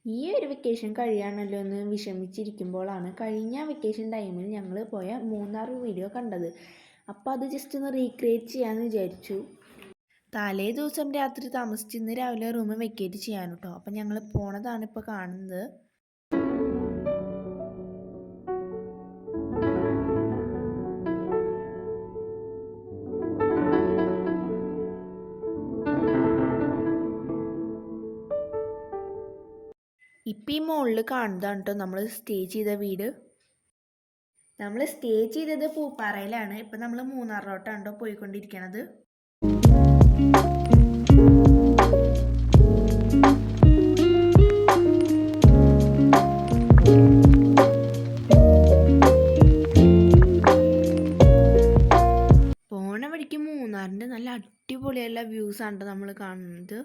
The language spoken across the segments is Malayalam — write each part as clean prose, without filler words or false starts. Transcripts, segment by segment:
ഈ ഒരു വെക്കേഷൻ കഴിയാണല്ലോ എന്ന് വിഷമിച്ചിരിക്കുമ്പോഴാണ് കഴിഞ്ഞ വെക്കേഷൻ ടൈമിൽ ഞങ്ങൾ പോയ മൂന്നാർ വീഡിയോ കണ്ടത്. അപ്പോൾ അത് ജസ്റ്റ് ഒന്ന് റീക്രിയേറ്റ് ചെയ്യാമെന്ന് വിചാരിച്ചു. തലേ ദിവസം രാത്രി താമസിച്ച് ഇന്ന് രാവിലെ റൂം വെക്കേറ്റ് ചെയ്യാൻ കേട്ടോ. അപ്പം ഞങ്ങൾ പോണതാണ് ഇപ്പോൾ കാണുന്നത്. ഇപ്പം ഈ മുകളിൽ കാണുന്നതാണ് കേട്ടോ നമ്മൾ സ്റ്റേ ചെയ്ത വീട്. നമ്മൾ സ്റ്റേ ചെയ്തത് പൂപ്പാറയിലാണ്. ഇപ്പം നമ്മൾ മൂന്നാറിലോട്ടാണ് കേട്ടോ പോയിക്കൊണ്ടിരിക്കണത്. പോണ വഴിക്ക് മൂന്നാറിൻ്റെ നല്ല അടിപൊളിയുള്ള വ്യൂസാണ് നമ്മൾ കാണുന്നത്.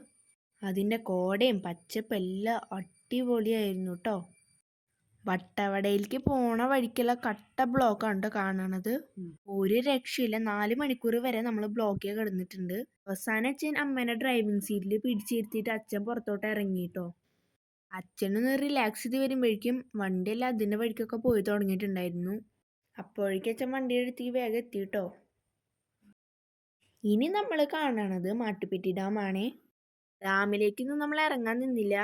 അതിൻ്റെ കോടയും പച്ചപ്പും എല്ലാം അടിപൊളിയായിരുന്നു കേട്ടോ. വട്ടവടയിലേക്ക് പോണ വഴിക്കുള്ള കട്ട ബ്ലോക്കാണ് കേട്ടോ കാണണത്. ഒരു രക്ഷയില്ല, 4 മണിക്കൂർ വരെ നമ്മൾ ബ്ലോക്കിൽ കിടന്നിട്ടുണ്ട്. അവസാനം അച്ഛൻ അമ്മേനെ ഡ്രൈവിംഗ് സീറ്റിൽ പിടിച്ചിരുത്തിയിട്ട് അച്ഛൻ പുറത്തോട്ട് ഇറങ്ങിയിട്ടോ. അച്ഛനൊന്ന് റിലാക്സ് ചെയ്ത് വരുമ്പോഴേക്കും വണ്ടിയെല്ലാം അതിൻ്റെ വഴിക്കൊക്കെ പോയി തുടങ്ങിയിട്ടുണ്ടായിരുന്നു. അപ്പോഴേക്കും അച്ഛൻ വണ്ടിയുടെ അടുത്തേക്ക് വേഗം എത്തിയിട്ടോ. ഇനി നമ്മൾ കാണണത് മാട്ടുപ്പെട്ടി ഡാമാണ്. ഡാമിലേക്കൊന്നും നമ്മൾ ഇറങ്ങാൻ നിന്നില്ല.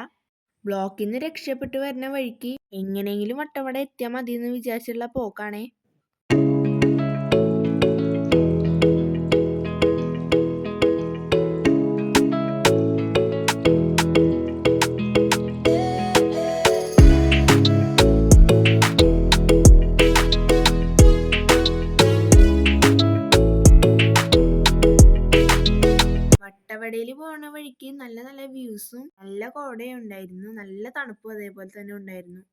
ബ്ലോക്കിൽ നിന്ന് രക്ഷപ്പെട്ട് വരുന്ന വഴിക്ക് എങ്ങനെയെങ്കിലും വട്ടവട എത്തിയാൽ മതി എന്ന് വിചാരിച്ചുള്ള പോക്കാണേ. വട്ടവടയിൽ പോണ വഴിക്ക് നല്ല നല്ല വ്യൂസും നല്ല കോടയും ഉണ്ടായിരുന്നു. നല്ല തണുപ്പും അതേപോലെ തന്നെ ഉണ്ടായിരുന്നു.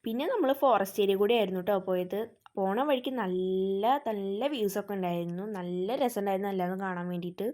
പിന്നെ നമ്മൾ ഫോറസ്റ്റ് ഏരിയ കൂടെ ആയിരുന്നു കേട്ടോ പോയത്. പോണ വഴിക്ക് നല്ല നല്ല വ്യൂസൊക്കെ ഉണ്ടായിരുന്നു. നല്ല രസമുണ്ടായിരുന്നു എല്ലാം കാണാൻ വേണ്ടിയിട്ട്.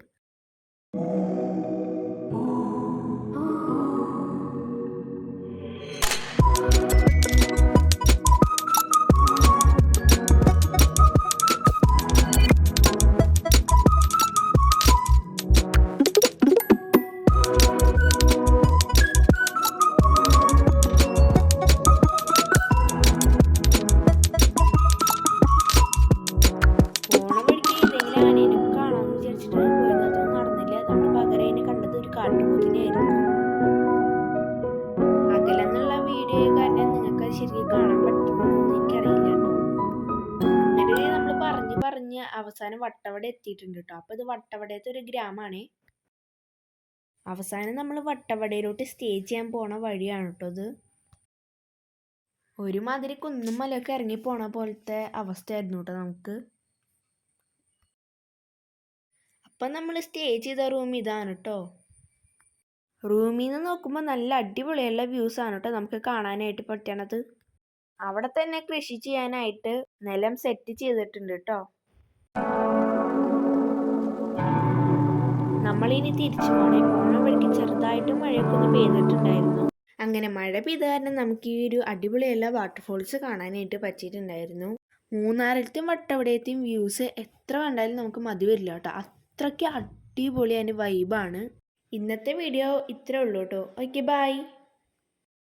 അകലെന്നുള്ള വീഡിയോ കാരണം നിങ്ങൾക്ക് ശരിക്കും കാണാൻ പറ്റുമെന്ന് എനിക്കറിയില്ല കേട്ടോ. അങ്ങനെ നമ്മൾ പറഞ്ഞ് അവസാനം വട്ടവട എത്തിയിട്ടുണ്ട് കേട്ടോ. അപ്പോൾ ഇത് വട്ടവടയത്തെ ഒരു ഗ്രാമമാണ്. അവസാനം നമ്മൾ വട്ടവടയിലോട്ട് സ്റ്റേ ചെയ്യാൻ പോണ വഴിയാണ് കേട്ടോ ഇത്. ഒരുമാതിരി കുന്നും മലയൊക്കെ ഇറങ്ങി പോണ പോലത്തെ അവസ്ഥയായിരുന്നു കേട്ടോ നമുക്ക്. അപ്പം നമ്മൾ സ്റ്റേ ചെയ്ത റൂം ഇതാണ് കേട്ടോ. റൂമിൽ നിന്ന് നോക്കുമ്പോൾ നല്ല അടിപൊളിയുള്ള വ്യൂസാണ് കേട്ടോ നമുക്ക് കാണാനായിട്ട് പറ്റണത്. അവിടെ തന്നെ കൃഷി ചെയ്യാനായിട്ട് നിലം സെറ്റ് ചെയ്തിട്ടുണ്ട് കേട്ടോ. നമ്മളിനി തിരിച്ചു പോണ വഴിക്ക് ചെറുതായിട്ട് മഴയൊക്കെ ഒന്ന് പെയ്തിട്ടുണ്ടായിരുന്നു. അങ്ങനെ മഴ പെയ്ത കാരണം നമുക്ക് ഈ ഒരു അടിപൊളിയുള്ള വാട്ടർഫോൾസ് കാണാനായിട്ട് പറ്റിയിട്ടുണ്ടായിരുന്നു. മൂന്നാറിലത്തെയും വട്ടവടയത്തെയും വ്യൂസ് എത്ര കണ്ടാലും നമുക്ക് മതി വരില്ല കേട്ടോ. അത്രയ്ക്ക് അടിപൊളി അതിൻ്റെ വൈബാണ്. ഇന്നത്തെ വീഡിയോ ഇത്രേ ഉള്ളൂ കേട്ടോ. Okay bye.